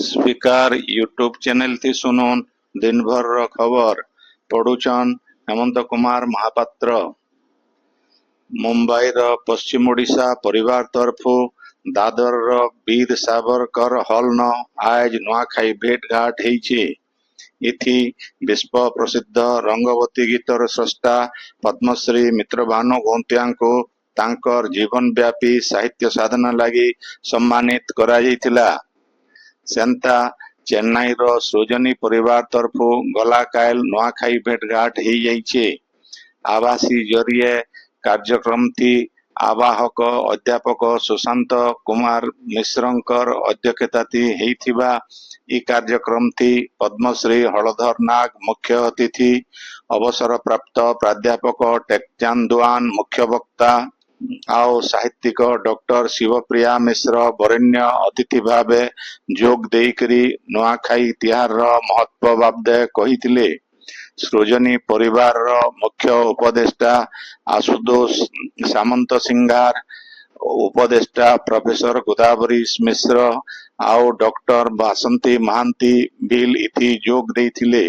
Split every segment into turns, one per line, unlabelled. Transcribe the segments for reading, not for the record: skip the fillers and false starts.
Speaker YouTube channel थी सुनून दिन भर रो खबर पढ़ुचन हेमंत कुमार महापात्र। मुंबई रो पश्चिम ओडिशा परिवार तरफु दादर रो वीर सावरकर हॉल न आज नुआखाई भेट घाट हेइछि। इथि विश्व प्रसिद्ध रंगवती गीतर स्रष्टा पद्मश्री मित्रभानु गौंतियाଙ୍କୁ तांकर जीवन व्यापी साहित्य साधना लगी सम्मानित करा जाइतिला। सेंता चेन्नई रो सृजनी परिवार तरफु गला कायल नुआखाई भेट घाट हो जाइछे। आवासी जरिए कार्यक्रम थी आवाहक अध्यापक सुशांत कुमार मिश्रंकर अध्यक्षता थी हेइथिबा ई कार्यक्रम थी पद्मश्री हलधर नाग मुख्य अतिथि, अवसर प्राप्त प्राध्यापक टेकचांद दुआन मुख्य वक्ता आओ साहित्यिक डॉक्टर शिवप्रिया मिश्र वरेण्य अतिथि भावे जोग देकरी नुआखाई तिहार महत्व बाबदे कहिथिले। सृजनी परिवार मुख्य उपदेष्टा आशुतोष सामंत सिंगार, उपदेष्टा प्रोफेसर गोदावरी मिश्र आओ डॉक्टर बासंती महांती बिल इथि जोग देथिले।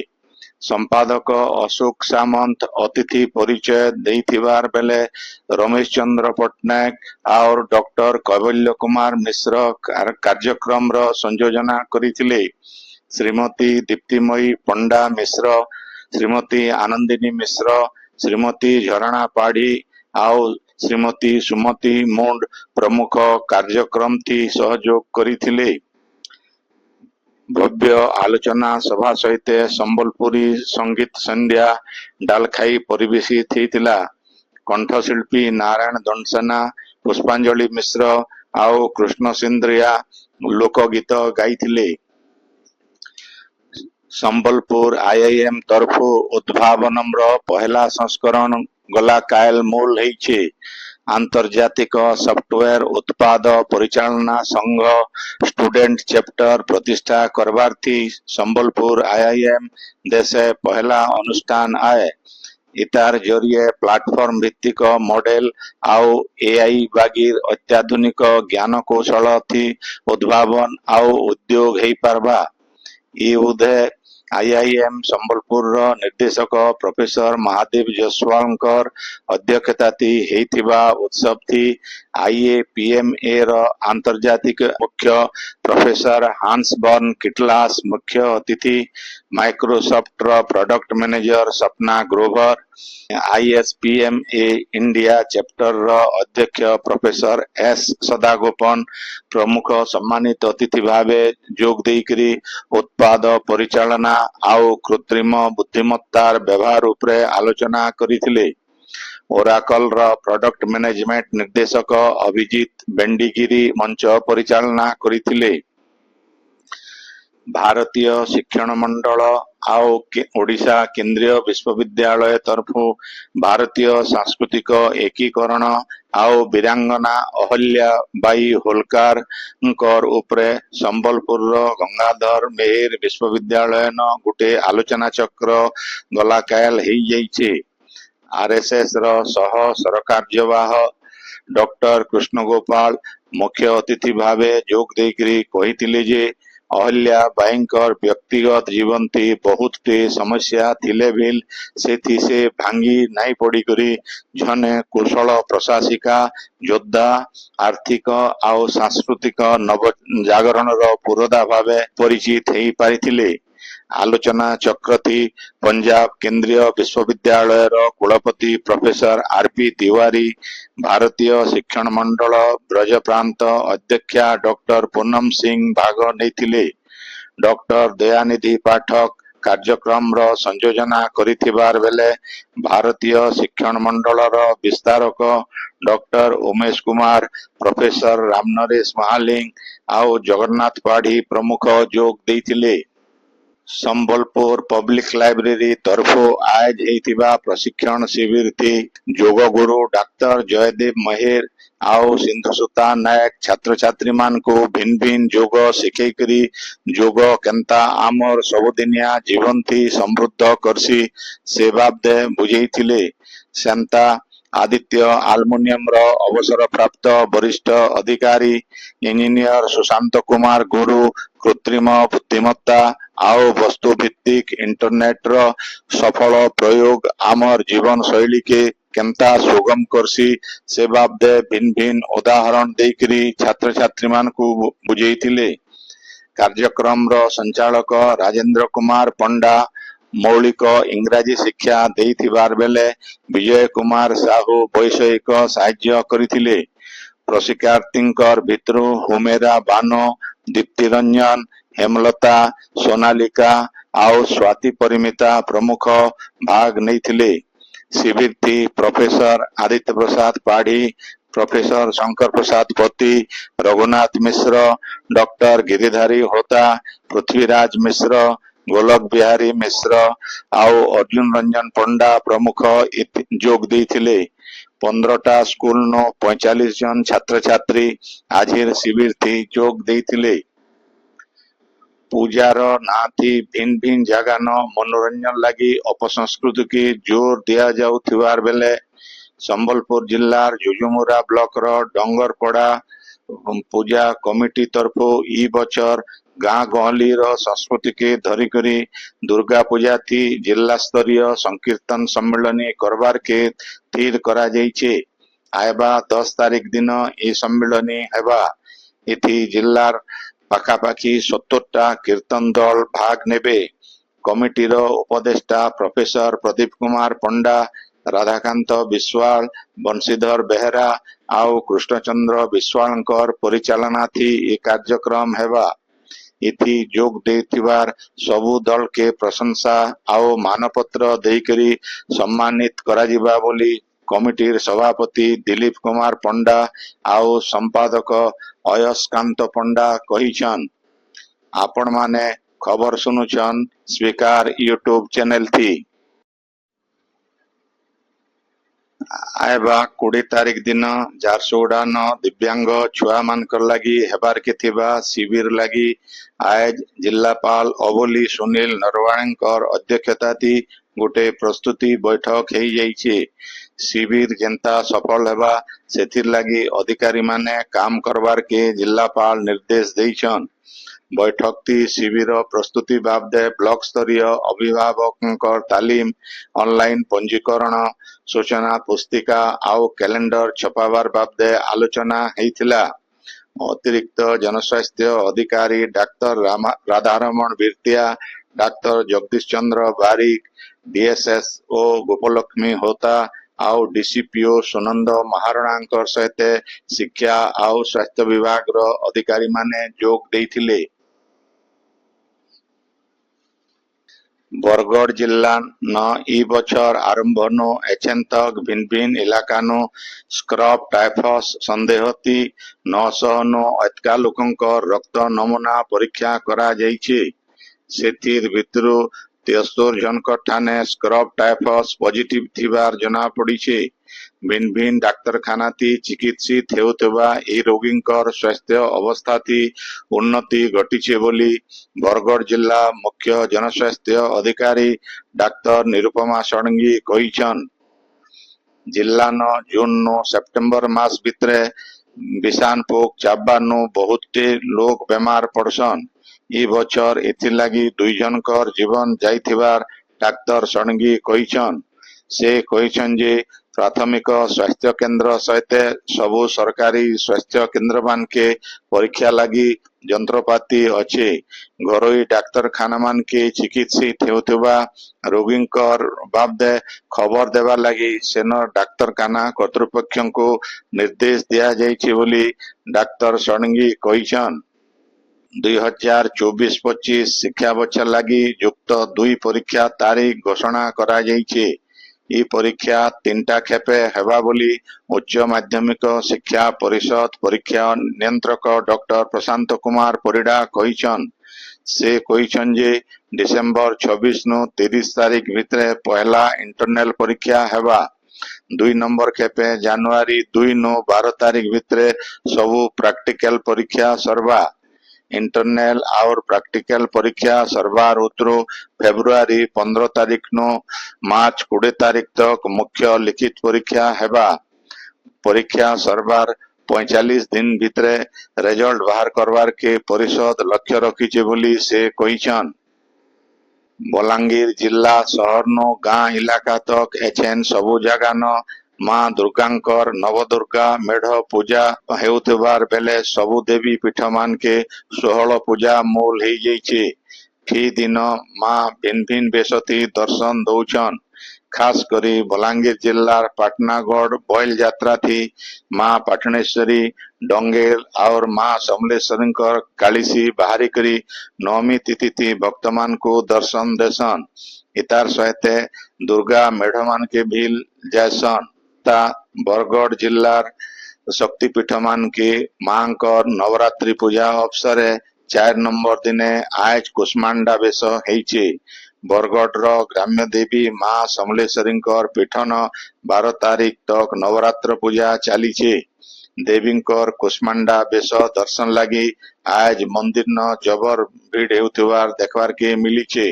संपादक अशोक सामंत अतिथि परिचय देथिबार बेले रमेश चंद्र पट्टनायक और डॉक्टर कैवल्य कुमार मिश्र कार्यक्रम रो संयोजना करिथिले। श्रीमती दीप्तिमयी पंडा मिश्र, श्रीमती आनंदिनी मिश्र, श्रीमती झरणा पाढ़ी आओ श्रीमती सुमति मुंड प्रमुख कार्यक्रम थी सहयोग करिथिले। भव्य आलोचना सभा सहित संबलपुरी संगीत संध्या डालखाई परिवेशित होता। कंठशिल्पी नारायण दंडसेना, पुष्पांजलि मिश्र आओ कृष्ण सिंद्रिया लोकगीत गाइथिले। संबलपुर आईआईएम तरफु उद्भावनम पहला संस्करण गला कायल मूल होइछे। आंतर्जातिक सॉफ्टवेयर उत्पाद परिचालना संघ स्टूडेंट चैप्टर प्रतिष्ठा करवार थी संबलपुर आईआईएम देशे पहला अनुष्ठान आए। इतार जरिए प्लेटफॉर्म भित्तिक मॉडल आउ एआई बागीर अत्याधुनिक ज्ञान कौशल थी उद्भावन आउ उद्योग हेई पारबा। ई उदय आईआईएम संबलपुर निर्देशक प्रोफेसर महादेव जसवालकर अध्यक्षता थी हेइथिबा उत्सव थी आईएपीएमए आंतर्जातिक मुख्य प्रोफेसर हांस बर्न किटलास मुख्य अतिथि, माइक्रोसॉफ्ट प्रोडक्ट मैनेजर सपना ग्रोवर, आईएसपीएमए इंडिया चैप्टर अध्यक्ष प्रोफेसर एस सदागोपन प्रमुख सम्मानित अतिथि भावे जोग देकरी उत्पाद परिचालना आउ कृत्रिम बुद्धिमत्तार व्यवहार उपरे आलोचना करिथिले। ओराकल प्रोडक्ट मैनेजमेंट निर्देशक अभिजीत बेंडीगिरी मंच परिचालना करिथिले। भारतीय शिक्षण मंडल आओ ओडिशा केंद्रीय विश्वविद्यालय तरफु भारतीय सांस्कृतिक एकीकरण आओ वीरांगना अहल्या बाई होलकार उपरे संबलपुर गंगाधर मेहर विश्वविद्यालय न गुटे आलोचना चक्र गला कायल हेई जाइछे। आरएसएस सह सरकार्यवाह डॉक्टर कृष्ण गोपाल मुख्य अतिथि भावे जोग देकरी कहिथिले जे अहल्या बाईंकर व्यक्तिगत जीवन थी बहुत टे समस्या थिले बिल से थी से भांगी नाई पड़ी करी झने कुशल प्रशासिका योद्धा आर्थिक आउ सांस्कृतिक नव जागरण पुरोधा भावे परिचित हेई पारिथिले। आलोचना चक्र थी पंजाब केंद्रीय विश्वविद्यालय कुलपति प्रोफेसर आरपी तिवारी, भारतीय शिक्षण मंडल ब्रज प्रांत अध्यक्षा डॉक्टर पूनम सिंह भाग नेथिले। डॉक्टर दयानिधि पाठक कार्यक्रम संयोजना करिथिबार बेले भारतीय शिक्षण मंडल विस्तारक डॉक्टर उमेश कुमार, प्रोफेसर रामनरेश महालिंग आउ जगन्नाथ पाढ़ी प्रमुख जोग देथिले। संबलपुर पब्लिक लाइब्रेरी तरफो आज हेइथिबा प्रशिक्षण शिविर थी जोग गुरु डाक्टर जयदेव महेर आओ सिंधुसुता नायक छात्र छात्री मान को भिन्न भिन्न जोग शिखेकरी जोग केंता आमर सबुदिनिया जीवन थी समृद्ध करसी से बाबदे बुझेइथिले। सेंता आदित्य आलुमिनियम रो अवसर प्राप्त वरिष्ठ अधिकारी इंजीनियर सुशांत कुमार गुरु कृत्रिम बुद्धिमत्ता आउ वस्तु भित्तिक इंटरनेट रो सफल प्रयोग आमर जीवन शैली के केंता सुगम करसी से बाबदे भिन्न भिन्न उदाहरण देकरी छात्र छात्री मान को बुझेइथिले। कार्यक्रम रो संचालक राजेंद्र कुमार पंडा मौलिक इंग्राजी शिक्षा देइथिबार बेले विजय कुमार साहू वैषयिक साहाय्य करिथिले। प्रशिक्षार्थींकर भितरु हुमेरा बानो दीप्ति रंजन हेमलता सोनालिका आउ स्वाति परिमिता प्रमुख भाग नैथिले। शिविर थी प्रोफेसर आदित्य प्रसाद पाढ़ी प्रोफेसर शंकर प्रसाद पति रघुनाथ मिश्र डॉक्टर गिरिधारी होता पृथ्वीराज मिश्र गोलक बिहारी मिश्र आउ अर्जुन रंजन पंडा प्रमुख जोग देइथिले। 15टा स्कूल नो 45 जन छात्र छात्री आजिर शिविर थी जोग देइथिले। पूजार ना थी भिन्न भिन्न जगह न मनोरंजन लगी अपसंस्कृति की जोर दिया जाउथिबार बेले संबलपुर जिल्लार जुजुमुरा ब्लॉक रो डंगरपड़ा पूजा कमिटी तरफो ई बचर गाँ गहली रो संस्कृति के धरिकरी दुर्गा पूजा थी जिला स्तरीय संकीर्तन सम्मेलनी करबार के स्थिर करा जाइछे। आयबा 10 तारीख दिन ए सम्मेलनी हेबा। इथि जिल्लार पाखापाखि 70टा कीर्तन दल भाग नेबे। कमिटीर उपदेष्टा प्रोफेसर प्रदीप कुमार पंडा राधाकांत विश्वाल बंशीधर बेहरा आउ कृष्णचंद्र विश्वालकर परिचालना थी ए कार्यक्रम हेबा। इथि जोग देथिबार सबु दल के प्रशंसा आउ मानपत्र देकरी सम्मानित करा जिबा बोली कमिटीर सभापति दिलीप कुमार पंडा आउ संपादक अयस्कांत पंडा कहिछन। आपण माने खबर सुनुछन स्वीकार यूट्यूब चैनल थी। आयबा 20 तारीख दिन झारसुगुड़ा न दिव्यांग छुआ मानकर लगी हेबार के थिबा शिविर लगी आज जिलापाल अबोली सुनील नरवाणेकर अध्यक्षता थी गोटे प्रस्तुति बैठक हेई जाइछे। शिविर जेंता सफल हेबा सेथिर लगी अधिकारी माने काम करबार के जिलापाल निर्देश देइछन। बैठक थी शिविर प्रस्तुति बाबदे ब्लॉक स्तरीय अभिभावक तालीम ऑनलाइन पंजीकरण सूचना पुस्तिका आउ कैलेंडर छपाबार बाबदे आलोचना हेइथिला। अतिरिक्त जनस्वास्थ्य अधिकारी डाक्तर राधारमण बिरतिया डाक्तर जगदीश चंद्र बारिक डीएसएसओ गोपलक्ष्मी होता आउ डीसीपीओ सुनंद महाराणा सहित शिक्षा आउ स्वास्थ्य विभाग रो अधिकारी माने जोग देइथिले। बरगढ़ जिला न ई बछर आरंभ नो एचेंतक भिन्न भिन्न इलाका नो स्क्रब टाइफस संदेह थी 900 नो अतका लोकंकर रक्त नमूना परीक्षा करा जाइछे। सेथिर भितरु 73 जनक ठाने स्क्रब टाइफस पॉजिटिव थिबार जना पड़ीछे। भिन्न भिन्न डाक्तरखाना थी चिकित्सित हेउथबा ए रोगींकर स्वास्थ्य अवस्था थी उन्नति घटीछे बोली बरगढ़ जिला मुख्य जनस्वास्थ्य अधिकारी डाक्तर निरुपमा षडंगी कहिछन। जिला न जून नो सेप्टेम्बर मास भितरे विषाण पोक चाबा नु बहुते लोग बेमार पड़सन। ई बछर एथि लागी 2 जनकर जीवन जाइथिबार डाक्तर षडंगी कहिछन। से कहिछन जे प्राथमिक स्वास्थ्य केंद्र सहित सबु सरकारी स्वास्थ्य केंद्र मान के परीक्षा लगी जंत्रपाति अच्छे। घरोई डाक्तरखाना मान के चिकित्सित हेउथबा रोगींकर बाबदे खबर देवा लगी सेन डाक्तरखाना कर्तृपक्ष को निर्देश दिया जाइछे बोली डाक्तर षडंगी कहिछन। 2024-25 शिक्षा वर्ष लगी युक्त 2 परीक्षा तारीख घोषणा करा जाइछे। ई परीक्षा 3टा खेपे हेबा बोली उच्च माध्यमिक शिक्षा परिषद परीक्षा नियंत्रक डॉक्टर प्रशांत कुमार परिडा कहिछन। से कहिछन जे डिसेंबर 26 नु 30 तारीख भितरे पहला इंटरनल परीक्षा हेबा। 2 नंबर खेपे जनवरी 2 नु 12 तारीख भितरे सबु प्रैक्टिकल परीक्षा सरबा। इंटरनल और प्रैक्टिकल परीक्षा सरबार उतरो फेब्रुआरी 15 तारीख नो मार्च 20 तारीख तक मुख्य लिखित परीक्षा हेबा। परीक्षा सरबार 45 दिन भितरे रिजल्ट बाहर करवार के परिषद लक्ष्य रखिছে बोली से कहिछन। बलांगीर जिला सहर नो गाँ इलाका तक एछेन सबु जगह न माँ दुर्गांकर नवदुर्गा मेढ़ पूजा हेउथिबार बेले सबु देवी पीठ मान के 16 पूजा मूल हो जाइछे। फी दिन माँ भिन्न भिन्न बेसती दर्शन दौछन। खास करी बलांगीर जिल्लार पाटनागढ़ बैल यात्रा थी माँ पाटणेश्वरी डंगेल और माँ समलेश्वरी कालीसी बाहरी करी नवमी तिथि थी भक्त मान को दर्शन देसन। इतार सहित दुर्गा मेढ़ मान के भील जैसन ता बरगढ़ जिल्लार शक्तिपीठ मान के मां नवरात्रि पूजा अवसर 4 नंबर दिने आज कुष्मांडा बेश हेइछे। बरगढ़ ग्राम्य देवी मां समलेश्वरी पीठन 12 तारीख तक नवरात्र पूजा चलीछे। देवी कुष्मांडा बेश दर्शन लगी आज मंदिर न जबर भीड़ हेउथिबार देखबार के मिलीछे।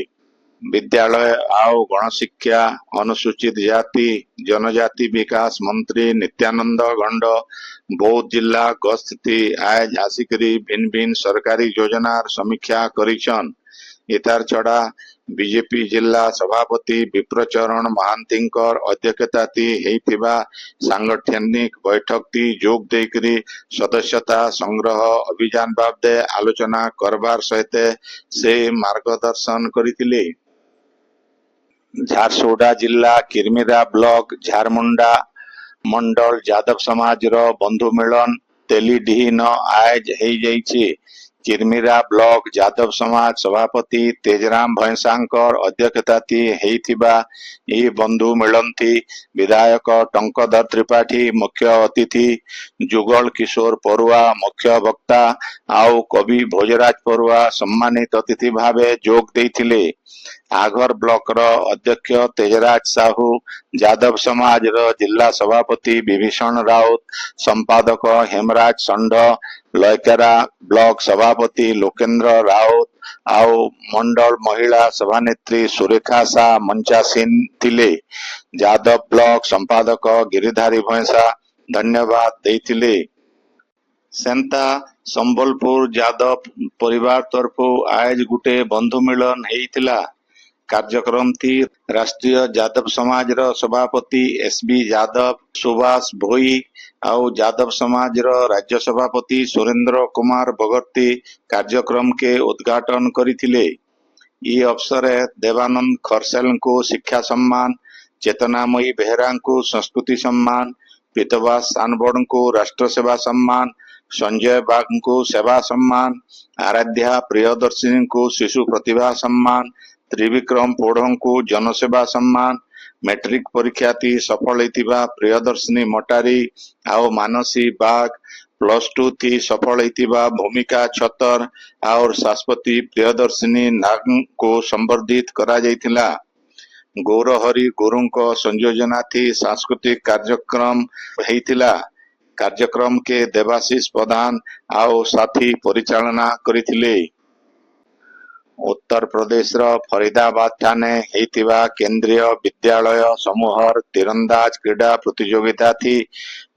विद्यालय आउ गणशिक्षा अनुसूचित जाति जनजाति विकास मंत्री नित्यानंद गंड बौद्ध जिला गस्त थी आज आसिकरी भिन्न भिन्न सरकारी योजनार समीक्षा करिछन। इतार छड़ा बीजेपी जिला सभापति विप्रचरण महांतींकर अध्यक्षता थी हेइथिबा सांगठनिक बैठक थी जोग देकरी सदस्यता संग्रह अभियान बाबदे आलोचना करबार सहित से मार्गदर्शन करिथिले। झारसुगुड़ा जिला किरमिरा ब्लॉक झारमुंडा मंडल यादव समाज रो बंधु मिलन तेलीडीही न आज हेइ जाइछे। किरमिरा ब्लॉक यादव समाज सभापति तेजराम भैंसांकर अध्यक्षता थी हेइथिबा ई बंधु मिलन थी विधायक टंकधर त्रिपाठी मुख्य अतिथि जुगल किशोर परुआ मुख्य वक्ता आउ कवि भोजराज परुआ सम्मानित अतिथि भावे जोग देइथिले। आघर ब्लॉक रो अध्यक्ष तेजराज साहू यादव समाज रो जिला सभापति विभीषण राउत संपादक हेमराज षंढ लयकेरा ब्लॉक सभापति लोकेन्द्र राउत आउ मंडल महिला सभानेत्री सुरेखा शाह मंचासीन थिले। यादव ब्लॉक संपादक गिरिधारी भैंसा धन्यवाद देइथिले। सेंता संबलपुर यादव परिवार तरफु आज गुटे बंधु मिलन हेइथिला। कार्यक्रम थी राष्ट्रीय यादव समाज रो सभापति एसबी यादव सुभाष भोई आउ यादव समाज रो राज्य सभापति सुरेंद्र कुमार बगर्ती कार्यक्रम के उद्घाटन करिथिले। ई अवसर देवानंद खरसेल को शिक्षा सम्मान चेतनामयी बेहरा को संस्कृति सम्मान पीतवास सानबड़ को राष्ट्र सेवा सम्मान संजय बाग को सेवा सम्मान आराध्या प्रियदर्शिनी को शिशु प्रतिभा सम्मान त्रिविक्रम पोढ़ को जनसेवा सम्मान मैट्रिक परीक्षा थी सफल होइतिबा प्रियदर्शिनी मटारी आउ मानसी बाग +2 थी सफल होइतिबा भूमिका छतर और शाश्वती प्रियदर्शिनी नाग को संवर्धित करा जाइतिला। गौरहरि गुरु को संयोजना थी सांस्कृतिक कार्यक्रम हेइतिला। कार्यक्रम के देवाशीष प्रधान आउ साथी परिचालना करिथिले। उत्तर प्रदेश रो फरीदाबाद ठाने हेइतिबा केंद्रीय विद्यालय समूहर तीरंदाज क्रीड़ा प्रतियोगिता थी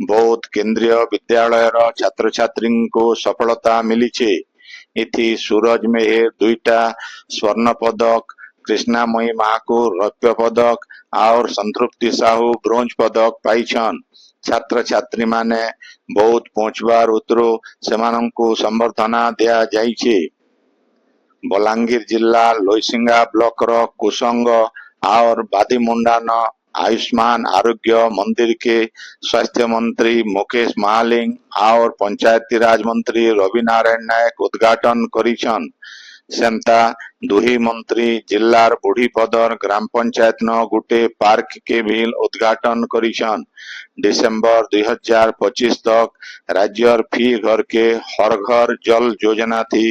बौद्ध केंद्रीय विद्यालय रो छात्र छात्री को सफलता मिली छे। इथि सूरज मेहर 2टा स्वर्ण पदक कृष्णामयी महाकुर रौप्य पदक और संतृप्ति साहू ब्रोंज पदक पाइछन। छात्र छात्री माने बौद्ध पहुंचबार उतरो सेमानंकु संबर्धना दिया जाइछे। बलांगीर जिला लोईसिंगा ब्लॉक रो कुसंग और बादीमुंडा न आयुष्मान आरोग्य मंदिर के स्वास्थ्य मंत्री मुकेश महालिंग और पंचायती राज मंत्री रवि नारायण नायक उद्घाटन करिछन। सेंता दुही मंत्री जिल्लार बुढ़ीपदर ग्राम पंचायत न गुटे पार्क के भी उद्घाटन करिछन। डिसेम्बर 2025 तक राज्यर फी घर के हर घर जल योजना थी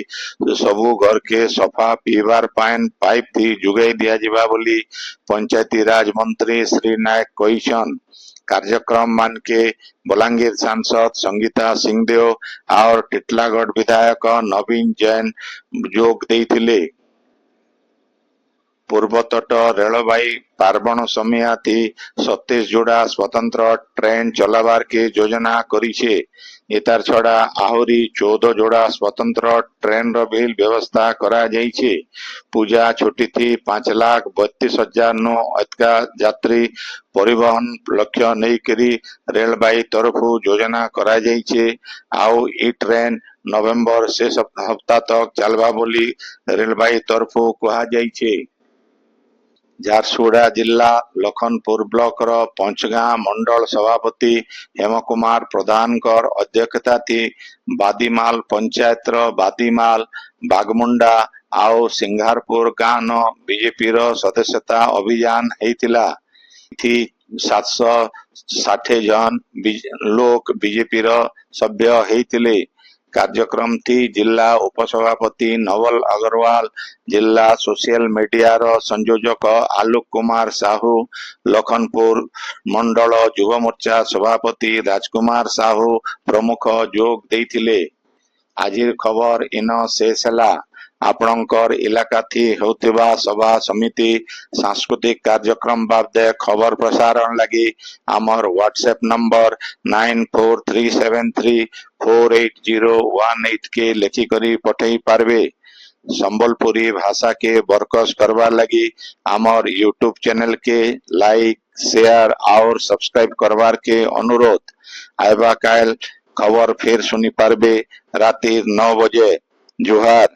सबु घर के सफा पीबार पाइन पाइप थी जुगाई दिया जिबा बोली पंचायती राज मंत्री श्री नायक कहिछन। कार्यक्रम मान के बलांगीर सांसद संगीता सिंहदेव और टिटलागढ़ विधायक नवीन जैन जोग देइथिले। पूर्वतट रेलवाई पार्वण समियाती 27 जोड़ा स्वतंत्र ट्रेन चलावार के योजना करिछे। एतार छड़ा आहुरी 14 जोड़ा स्वतंत्र ट्रेन रो भी व्यवस्था करा जाइछे। पूजा छुट्टी थी 5,32,000 नो अतका यात्री परिवहन लक्ष्य नहीं करी रेलवाई तरफु योजना करा जाइछे। आउ ई ट्रेन नवेम्बर शेष हफ्ता तक चलवा बोली रेलवाई तरफु कहा जाइछे। झारसुगुड़ा जिला लखनपुर ब्लॉक रो पंचगां मंडल सभापति हेम कुमार प्रधान कर अध्यक्षता थी बादीमाल पंचायत रो बादीमाल बागमुंडा आउ सिंगारपुर गांव नो बीजेपी रो सदस्यता अभियान हेतिला। थी 760 जन लोग बीजेपी रो सभ्य हेतिले। कार्यक्रम थी जिला उपसभापति नवल अग्रवाल, जिला सोशल मीडिया रो संयोजक आलोक कुमार साहू, लखनपुर मंडल युव मोर्चा सभापति राजकुमार साहू प्रमुख जोग देइथिले। आजिर खबर इन शेष हला। आपणकर इलाका थी होतिबा सभा समिति सांस्कृतिक कार्यक्रम बाबदे खबर प्रसारण लगी आमर व्हाट्सएप नंबर 9437348018 के लेखी करी पठेई पारबे। संबलपुरी भाषा के बरकस करवा लगी आमर यूट्यूब चैनल के लाइक शेयर और सब्सक्राइब करवार के अनुरोध। आइबा काल खबर फिर सुनी पारबे राति 9 बजे। जोहार।